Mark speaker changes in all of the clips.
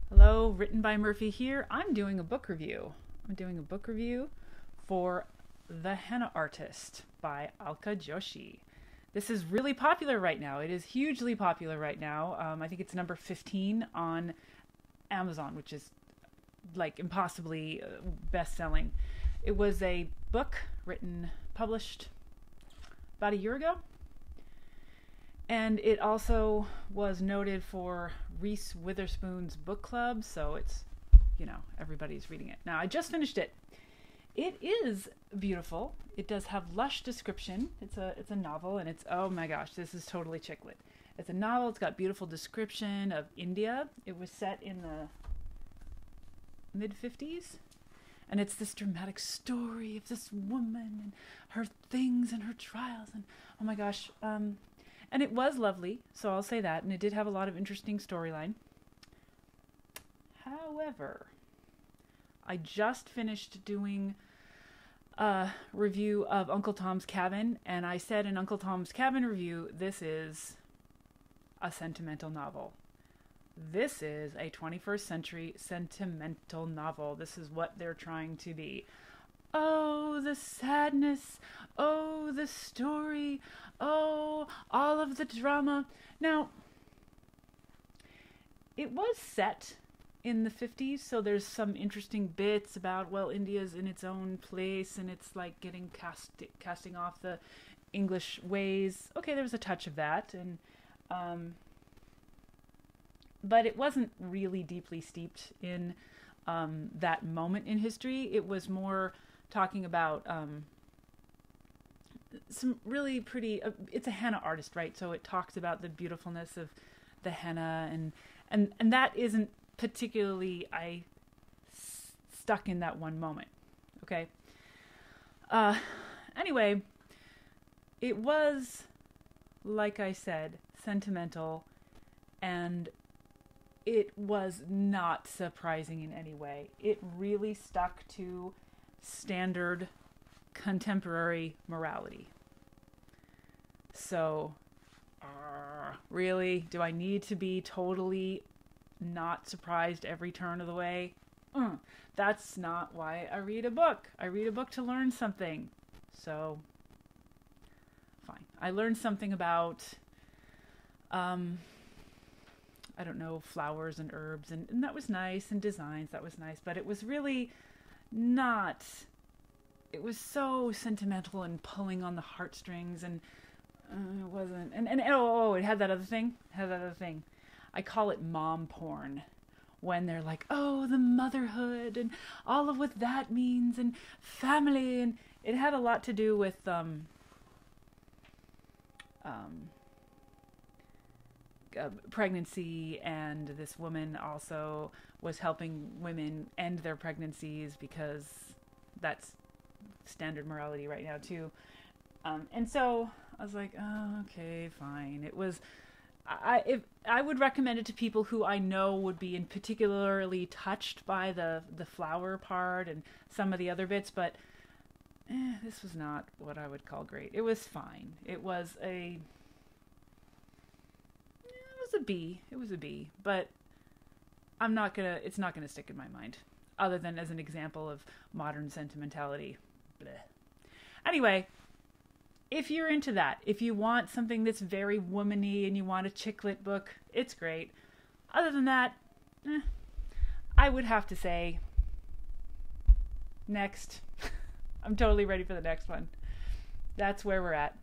Speaker 1: Hello, written by Murphy here. I'm doing a book review. I'm doing a book review for The Henna Artist by Alka Joshi. This is really popular right now. It is hugely popular right now. I think it's number 15 on Amazon, which is like impossibly best-selling. It was a book published about a year ago. And it also was noted for Reese Witherspoon's book club, so it's, everybody's reading it. Now, I just finished it. It is beautiful. It does have lush description. It's a novel, and it's, oh my gosh, this is totally chick lit. It's a novel. It's got beautiful description of India. It was set in the mid-50s. And it's this dramatic story of this woman and her things and her trials. And oh my gosh, and it was lovely, so I'll say that. And it did have a lot of interesting storyline. However, I just finished doing a review of Uncle Tom's Cabin. And I said in Uncle Tom's Cabin review, this is a sentimental novel. This is a 21st century sentimental novel. This is what they're trying to be. Oh, the sadness. Oh, the story. Oh, all of the drama. Now, it was set in the 50s, so there's some interesting bits about, well, India's in its own place, and it's like getting casting off the English ways. Okay, there was a touch of that, and but it wasn't really deeply steeped in that moment in history. It was more talking about some really pretty, it's a henna artist, right? So it talks about the beautifulness of the henna, and that isn't particularly stuck in that one moment. Okay. Anyway, it was, like I said, sentimental, and it was not surprising in any way. It really stuck to standard contemporary morality. So, really, do I need to be totally not surprised every turn of the way? That's not why I read a book. I read a book to learn something. So, fine. I learned something about I don't know, flowers and herbs, and that was nice, and designs, that was nice, but it was really not, it was so sentimental and pulling on the heartstrings, and it wasn't, and it had that other thing, I call it mom porn, when they're like, oh, the motherhood, and all of what that means, and family, and it had a lot to do with, pregnancy, and this woman also was helping women end their pregnancies because that's standard morality right now too. And so I was like, oh, okay, fine. It was, I would recommend it to people who I know would be in particularly touched by the flower part and some of the other bits, but this was not what I would call great. It was fine. It was a B. It was a B, but it's not gonna stick in my mind, other than as an example of modern sentimentality. Blech. Anyway, if you're into that, if you want something that's very womany and you want a chick lit book, it's great. Other than that, I would have to say, next. I'm totally ready for the next one. That's where we're at.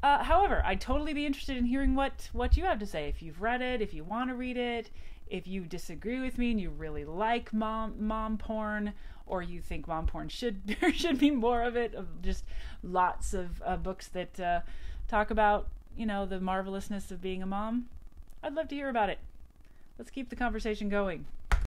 Speaker 1: However, I'd totally be interested in hearing what you have to say. If you've read it, if you want to read it, if you disagree with me and you really like mom porn, or you think mom porn there should be more of it, of just lots of books that talk about, the marvelousness of being a mom, I'd love to hear about it. Let's keep the conversation going.